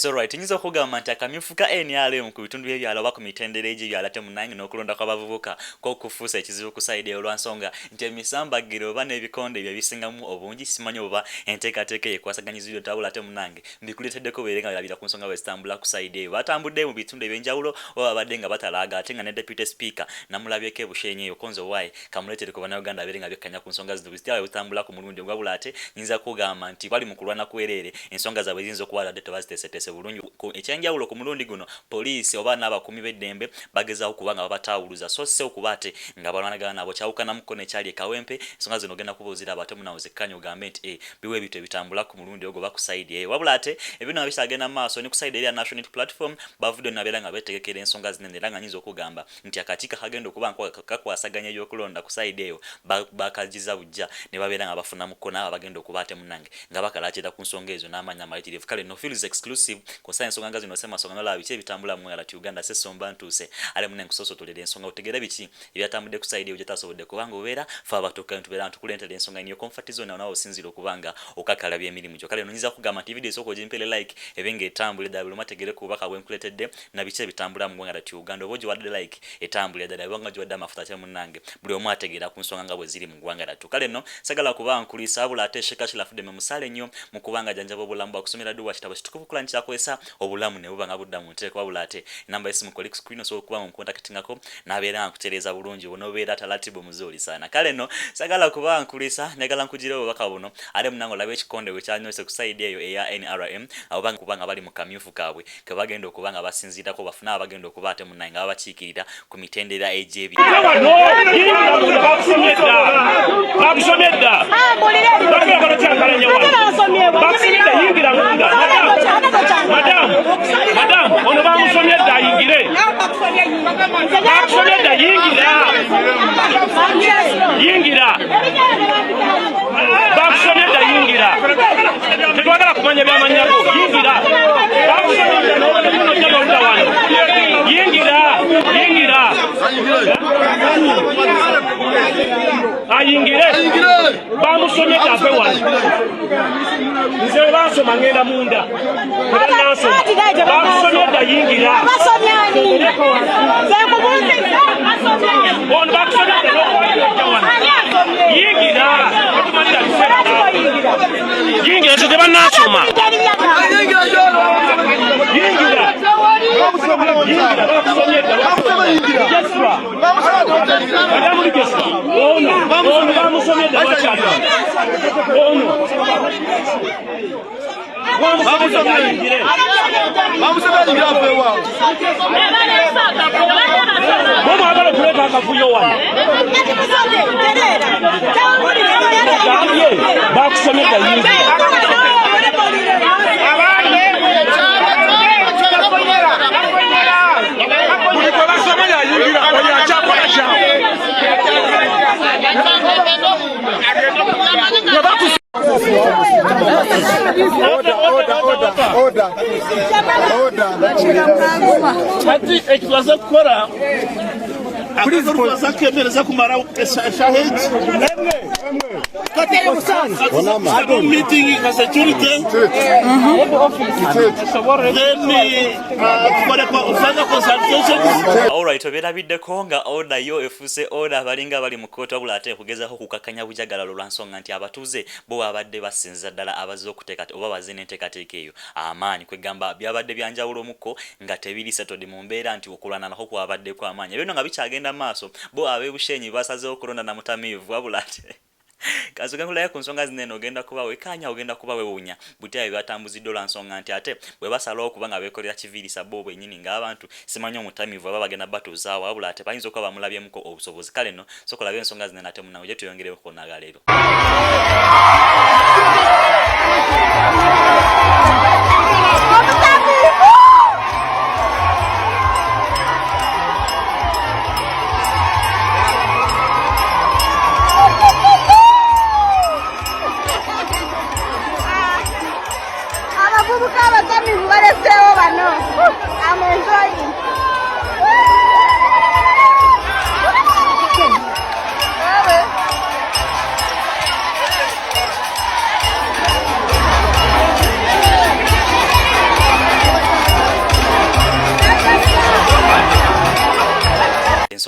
Yes, alright. Nyinza okugamba nti akamyufu ka NRM ku bitundu by'ebyalo oba ku mitendera egy'ebyalo ate munnange n'okulonda kw'abavubuka kw'okufuusa ekizibu ku sayidi olwansonga nti emisambagiro oba n'ebikonde bye bisingamu obungi simanyi oba enteekateeka ekwasaganyizibwa tabula ate munnange mbikuleeteddeko beere nga birabira ku nsonga bwe zitambula ku sayidi eyo batambudde mu bitundu eby'enjawulo oba babadde nga batalaaga ate nga ne deputy speaker namulabyeko ebushenyi eyo Konzo Wai kamuleetere ku bannayuganda abeere nga bekkanya ku nsonga zino bwe zitambula ku mulundi ogwabula ate nyinza kugamba nti bali mu kulwana kwereere ensonga zaabwe ziyinza okuba ladde tebaziteesetese bulungi ekyenjawulo ku mulundi guno poliisi oba n'abakuumi b'eddembe bagezaawo kuba nga babatawuluza so sse okuba ate nga balwanagana nabo kyawukanamuko nekyali ekawempe ensonga zino ogenda kubuuzira abo ate munawo zekkanya ogambe nti biwe ebintu ebitambula ku mulundi ogwo oba ku sayidi eyo wabula ate ebino bisaagenda mu maaso ne ku sayidi erya National Unity Platform bavudde nabeera nga beetegekera ensonga zinene era nga nyinza okugamba nti akakiiko kagenda okuba kakwasaganya ebyokulonda ku sayidi eyo bakagiza bujja ne babeera nga bafunamuko n'abo bagenda okuba ate munnange nga bakalaatira ku nsonga ezo n'amanya amayitirivu kale no feels exclusive kosa ensonga zino sema songa nola biki ebitambula mu ala Uganda sesomba ntuse ale munnange kusosotolera ensonga otegera biki ebyatambudde ku sayidi eyo tasobodde kubanga obeera fa abatoka ntubeera ntukulentera ensonga niyo comfort zone nawo osinzira okubanga okakala by'emirimu gyo kale nonyiza kugamba nti video soko jimpele like ebenge etambule dabulu mategere kubaka bwenkuletedde na biki ebitambula mu ngala Uganda oboji wadde like etambule dada banga jwadde amafuta kya munnange buli omu ategera ku nsonga nga bwe ziri mu gwanga latu kale no sagala kuba nkulisa abula ate sheka kilafude mu musale nnyo mu kubanga janjabo obulamu bakusomera duwa kitabo kitukuvu kulanyi kyakwesa obulamu ne buba nga buddamu nteeko wabula ate namba esimu collect screen so okuba mu contactingako nabeera nkutereeza bulungi bonobeera talatibu muzooli sana kale no sagala kuba nkulisa negala nkujira obubaka buno ale munango labe ekikonde we kyanyose ku side eyo eya NRM abo banga kubanga bali mu kamyufu kaabwe ke bagenda okubanga basinziirako bafuna abagenda okuba ate munnange nga bakiikirira ku mitendera egy'ebi Madam, ono bamusomye dda ayingire. Bamusomye dda yingira. Bamusomye dda yingira. Tetwagala kumanya byamanya go yingira. Bamusomye dda n'obuno kya n'oludda wano. Yingira. Ayingire. Bamusomye dda afe wano. Nze basoma ngenda munda. Bamusomye dda yingira. Ono bamusomye dda n'okujja wano. Yingira. Yingira nze tebannasoma. Yingira. Ati ekibazo kukora akazuruza kemereza kumara shahidi meeting ka security alright oberabiddeko nga order yo efuse order abalinga bali mu koota wabula ate kugezaho kukakanya bujagalalo lwansonga nti abatuze bo babadde basinza ddala abaze okuteeka oba baze n'enteekateeka eyo amaanyi kwegamba byabadde byanjawulo muko nga tebiri settled mu mbeera nti okulwana nako kwabaddeko amaanyi ebyo nga bikyagenda maaso bo ab'ebushenyi basazeewo okulonda na mutamiivu wabula ate kazuga nkulaye ku nsonga zinene ogenda kuba wekanya ogenda kuba wewunya butyayo byatambuziddwa olwansonga nti ate bwe basalawo okuba nga beekolera kiviirisa bo bwennyini ng'abantu simanyi omutamiivu aba bagenda batuuzaawo wabula ate bayinza okuba bamulabyemuko obusobozi kale no sokolaba ensonga zinene ate munawe gye tuyongereko naga leero I'm enjoying.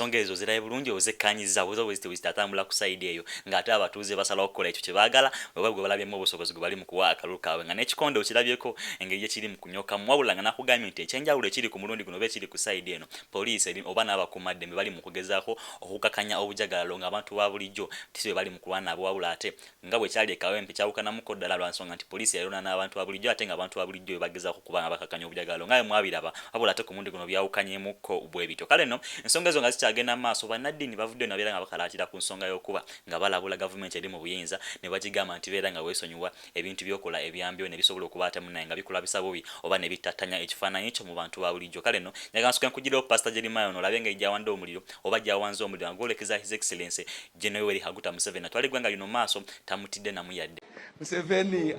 ensonga ezo zirabe bulungi ozekkanyiza zitatambula ku side eyo ng'ate abatuuze basalawo okukola ekyo kye baagala oba gwe balabyemu obusobozi gwe bali mu kuwa akalulu kaabwe nga n'ekikonde okirabyeko engeri gye kiri mu kunyokamu wabula nga nakugambye nti ekyenjawulo ekiri ku mulundi guno oba ekiri ku side eno poliisi oba n'abakuumaddembe bali mu kugezaako okukakanya obujagalalo ng'abantu ba bulijjo tisi bwe bali mu kulwana nabo wabula ate nga bwe kyali ekawempe kyawukanamuko ddala lwa nsonga nti poliisi yalona n'abantu ba bulijjo ate ng'abantu ba bulijjo bagezaako kuba nga bakakanya obujagalalo nga bwe mwabiraba wabula ate ku mulundi guno byawukanyemuko bwe bityo kale nno ensonga ezo nga zikyagenda mu maaso bannaddiini bavuddeyo nabeera nga bakalaatira ku nsonga y'okuba nga balabula gavumenti eri mu buyinza ne bagigamba nti beera nga weesonyiwa ebintu by'okola ebyambyo ne bisobola okuba ate munnaye nga bikulabisa bubi oba ne bittattanya ekifaananyi ekyo mu bantu ba bulijjo kale nno njagala nsooka nkugirawo Pastor Jeremiah ono olabe engeri gy'awanda omuliro oba gy'awanze omuliro nga gwolekeza His Excellency General Yoweri Kaguta Museveni atwala eggwanga lino maaso tamutidde namu yadde. Museveni.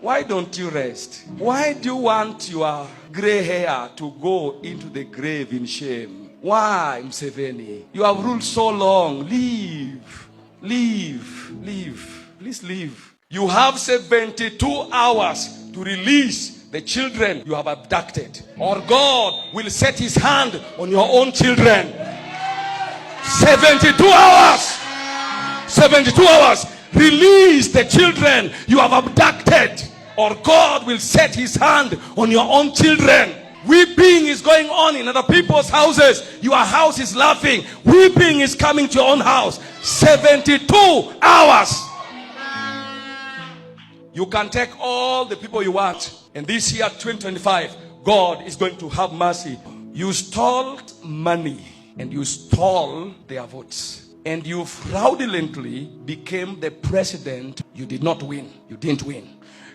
Why don't you rest? Why do you want your grey hair to go into the grave in shame? Why, Museveni? You have ruled so long. Leave. Please leave. You have 72 hours to release the children you have abducted, or God will set his hand on your own children. 72 hours. 72 hours. Release the children you have abducted, or God will set his hand on your own children. Weeping is going on in other people's houses. Your house is laughing. Weeping is coming to your own house. 72 hours. You can take all the people you want. And this year, 2025, God is going to have mercy. You stole money and you stole their votes. And you fraudulently became the president. You did not win. You didn't win.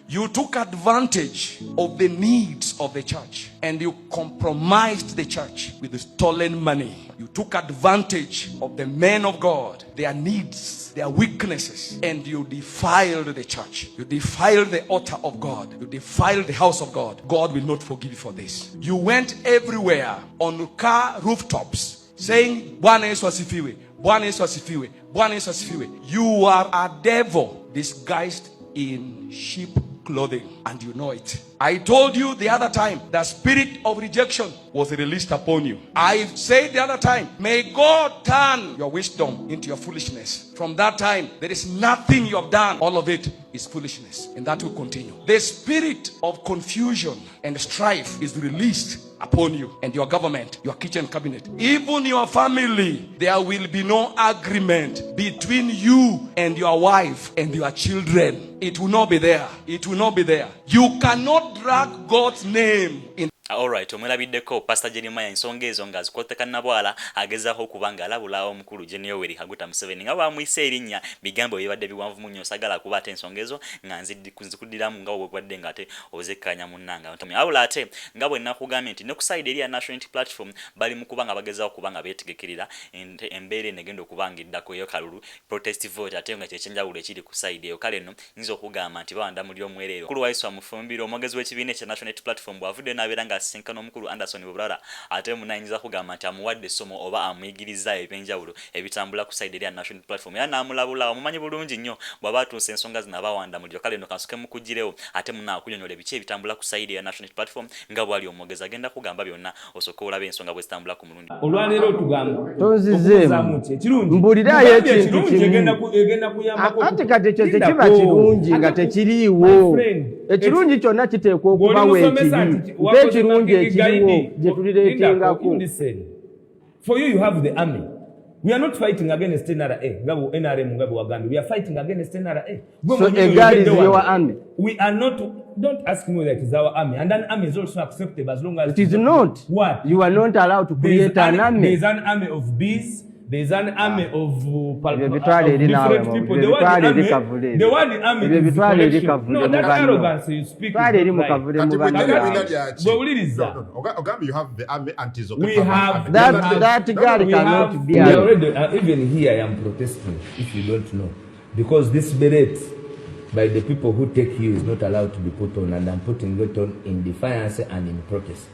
You took advantage of the needs of the church and you compromised the church with the stolen money. You took advantage of the men of God, their needs, their weaknesses, and you defiled the church. You defiled the altar of God. You defiled the house of God. God will not forgive you for this. You went everywhere on car rooftops saying, Bwana Yesu asifiwe, Bwana Yesu asifiwe, Bwana Yesu asifiwe. You are a devil disguised in sheep clothing, and you know it. I told you the other time, the spirit of rejection was released upon you. I said the other time, may God turn your wisdom into your foolishness. From that time, there is nothing you have done. All of it is foolishness, and that will continue. The spirit of confusion and strife is released upon you and your government, your kitchen cabinet, even your family. There will be no agreement between you and your wife and your children. It will not be there. It will not be there. You cannot drag God's name in. Alright, omwelabiddeko Pastor Jeremiah ensonga ezo nga zikotteka nabwala agezaako okubanga alabula omukulu General Yoweri Kaguta Museveni nga bamuyise erinnya bigambo bibadde biwanvu munnyo sagala kuba ate ensonga ezo nga nzikuddiramu nga bwegwadde nga ate ozekkanya munnanga awula ate nga bwe nakugambye nti ne ku side eri ya National Unity Platform bali mu kuba nga bagezaako kuba nga beetegekerera embeera enegenda okuba nga eddako eyo kalulu protest vote ate nga kyekyenjawulo ekiri ku side eyo kale nno nyinza okugamba nti bawanda muli omwereero kulu waiswa mufumbiro omwogezi w'ekibiina ekya National Unity Platform bw'avudde n'abeera nga asinkana omukulu Anderson Bubrara ate munayinza kugamba nti amuwadde essomo oba amuyigiriza ebyenjawulo ebitambula ku side eri ya National Platform era n'amulabula omumanyi bulungi nnyo bw'aba atuuse ensonga zino abawanda muliro kale nno kansuke mukugirewo ate munaakunyonyola ebiki ebitambula ku side ya National Platform nga bwali omwogezi agenda kugamba byonna osooka olaba ensonga bwe zitambula ku mulundi olwaleero otugamba tonzizeemu mbulirayo ekintu kimu ate kati ekyo tekiba kirungi nga tekiriiwo ekirungi kyonna kiteekwa okubawo ekibi ekirungi ekiriwo gye tulireetengako. For you have the army. We are not fighting against NRA. NRM Mugabe Waganda. We are fighting against NRA. So Egal is your army. We are not. Don't ask me whether it is our army. And an army is also acceptable as long as it is not. What? You are not allowed to create an army. There is an army of bees. There is an army of different people. The word army is collection. No, that arrogance you speak. You have the army until we have that guy cannot be even here I am protesting if you don't know, because this beret by the people who take you is not allowed to be put on, and I'm putting it on in defiance and in protest.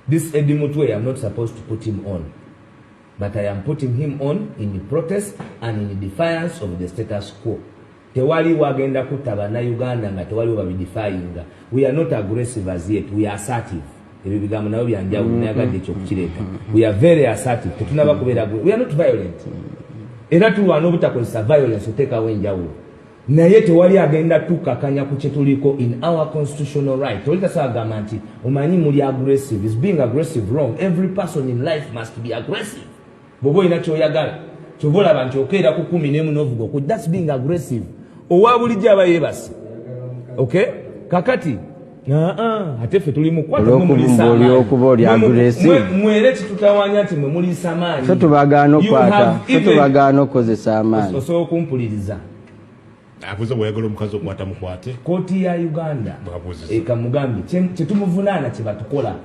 This Eddie Mutwe, I'm not supposed to put him on, but I am putting him on in protest and in defiance of the status quo. tewali wagenda kutaba na Uganda nga tewali babidifyinga. We are not aggressive as yet, we are assertive. Ebyo bigambo nabo byanjawulo nayagadde ekyo kukireeta. We are very assertive, tetunaba kubeera, we are not violent. Era tulwana obutakozesa violence oteekawo enjawulo. Naye tewali agenda tukakanya ku kyetuliko in our constitutional right. Tewali tasagamba nti omanyi muli aggressive. Is being aggressive wrong? Every person in life must be aggressive. Bobo ina kyoyagala. Chobola bantu okeera ku 11 n'ovuga ko. That's being aggressive. Owa bulijja abayebasi. Okay? Kakati ate ffe tuli mukwata oli okuba oli aggressive. Mwere kitutawanya nti mwe muli samaanyi. Ffe tubagaana okukozesa amaanyi. Osobola okumpuliriza. Abuze bweyagala omukazi okwata mukwate. Kooti ya Uganda ekamugambye kyetumuvunaana kye batukola.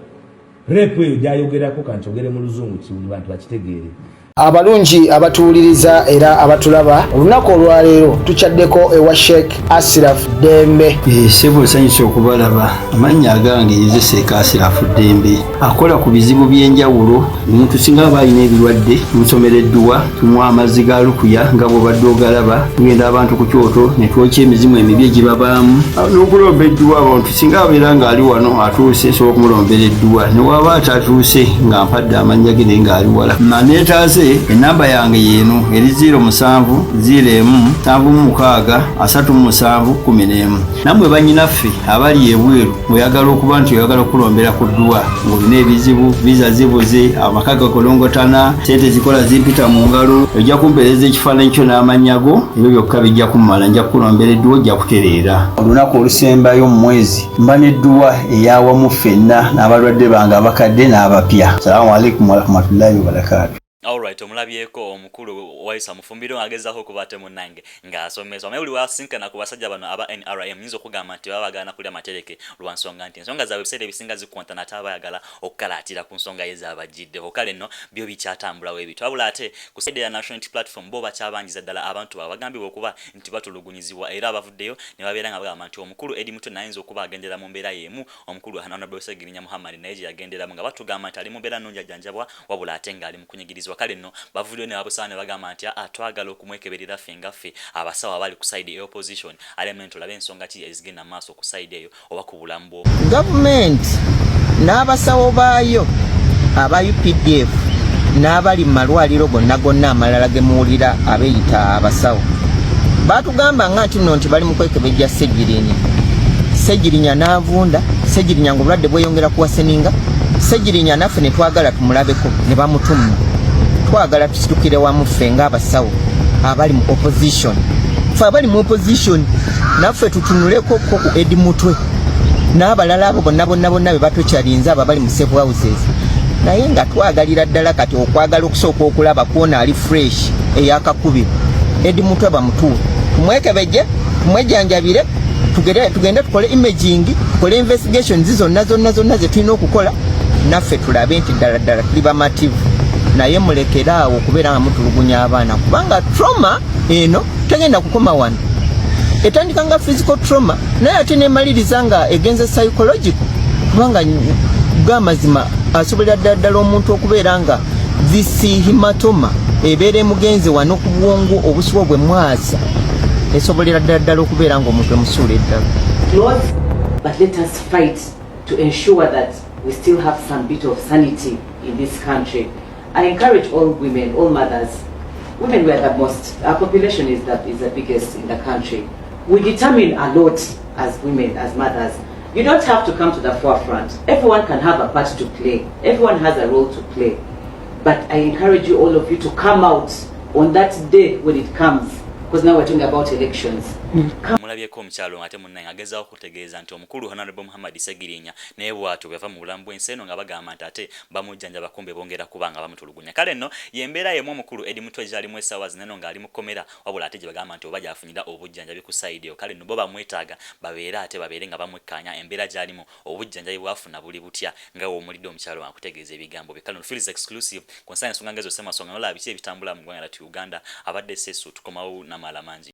Repu eyo gyayogerako kankyogere mu luzungu kiwuli bantu bakitegeere. Abalungi abatuwuliriza era abatulaba olunaku olwaleero tukyaddeko ewa Sheikh Ashraf Dembe. Sebo sanyusa okubalaba. Amannya agange nze Sheikh Ashraf Dembe akola ku bizibu by'enjawulo. Omuntu singa aba alina ebirwadde musomereddwa tumwa amazzi ga lukuya nga bw'obadde ogalaba tugenda abantu ku kyoto ne twokya emizimu emibi egibabaamu n'okulomba edduwa abantu singa abeera ng'ali wano atuuse sobola okumulombera edduwa ne waba atatuuse nga mpadde amannya ge naye ng'ali wala maneetaase enamba yange yeeno eri 0707363711 nammwe bannyinaffe abali ebweru oyagala okuba nti oyagala okulombera ku dduwa ng'olina ebizibu viza zibuze amaka gakolongotana sente zikola zimpita mu ngalo ojja kumpeereza ekifaananyi kyo n'amanyago ebyo byokka bijja kummala nja kukulombera edduwa ojja kutereera olunaku olusembayo mu mwezi mba n'edduwa eyawamu ffenna n'abalwadde bange abakadde n'abapya. Salaamu alaikum warahmatullahi wabarakatuh. Alright, omulabyeko omukulu Waisa Mufumbiro agezaho kubate munange ng'asomesa amuli wasinkana ku basajja bano aba NRM nyinza okugamba nti babagana kulya matereke lwansonga nti ensonga za website ebisinga zikwanta natabayagala okkalatira ku nsonga ezabajjiddeho kale nno byo bikyatambula webito wabula ate ku side ya National Unity Platform bo bakyabangiza ddala abantu babagambibwa okuba nti batulugunyizibwa era abavuddeyo ne babeera nga bagamba nti omukulu Edi Mutwe nayinza okuba agendera mu mbeera yemu omukulu Honorable Segirinya Muhammad naye gye yagenderamu nga batugamba nti ali mu mbeera nnungi ajjanjabwa wabula ate ng'ali mu kunyigirizwa kale nno bavuddeyo ne babusaane bagamba nti atwagala okumwekeberera ffe nga ffe abasawo abali ku side eya opposition alemento labe ensonga ki ezigenda maaso ku side eyo oba ku bulamu bwo government n'abasawo baayo aba UPDF n'abali mu malwaliro gonna amalala gemuwulira abeeyita abasawo baatugamba nga nti bali mu kwekebejja Segirinya n'avunda Segirinya ng'obulwadde bweyongera kuwaseninga Segirinya naffe ne twagala tumulabeko ne bamutuma twagala tusitukire wamu ffe ng'abasawo abali mu opposition ffe abali mu opposition naffe tutunuleko ku Edi Mutwe n'abalala abo bonna be batokyalinze abo abali mu safe houses naye nga twagalira ddala kati okwagala okusooka okulaba kwona ali fresh eyakakubiro Edi Mutwe bamutuwe tumwekebejje tumwejjanjabire tugende tukole imaging tukole investigation zonna ze tulina okukola naffe tulabe nti ddala tuli bamativu naye mulekeraawo okubeera nga mutulugunya abaana kubanga trauma eno tegenda kukoma wano etandika nga physical trauma naye ate nemaliriza nga egenze psychological kubanga bw'amazima asobolera ddala omuntu okubeera nga this hematoma ebeera emugenze wano ku bwongo obusibo bwe mwasa esobolera ddala okubeera nga omuntu emusuula eddala. But let us fight to ensure that we still have some bit of sanity in this country. I encourage all women, all mothers. Women were the most. Our population is the biggest in the country. We determine a lot as women, as mothers. You don't have to come to the forefront. Everyone can have a part to play. Everyone has a role to play. But I encourage you, all of you, to come out on that day when it comes. Because now we're talking about elections. Mulabyeko omukyalo ate munnaye agezaho okutegeeza nti omukulu Honorable Muhammad Segirinya naye bw'atyo bwe yava mu bulamu bw'ensi eno nga bagamba nti ate bamujjanja bakumbe bongera kubanga bamutulugunya kale nno yembeera yemu omukulu Edi Mutwe gy'alimu essaawa zineno ng'ali mu kkomera wabula ate gye bagamba nti oba gyafunira obujjanjabi ku sayidi eyo kale nno bo bamwetaaga babeere nga bamwekkaanya embeera gy'alimu obujjanjabi bwafuna buli butya nga w'omulidde omukyalo akutegeeza ebigambo bye kale nno feels exclusive ku nsonga ensonga ngezo ssemasonga nolaba biki ebitambula mu ggwanga lyattu Uganda abadde Ssesu tukomawo n'amala mangi.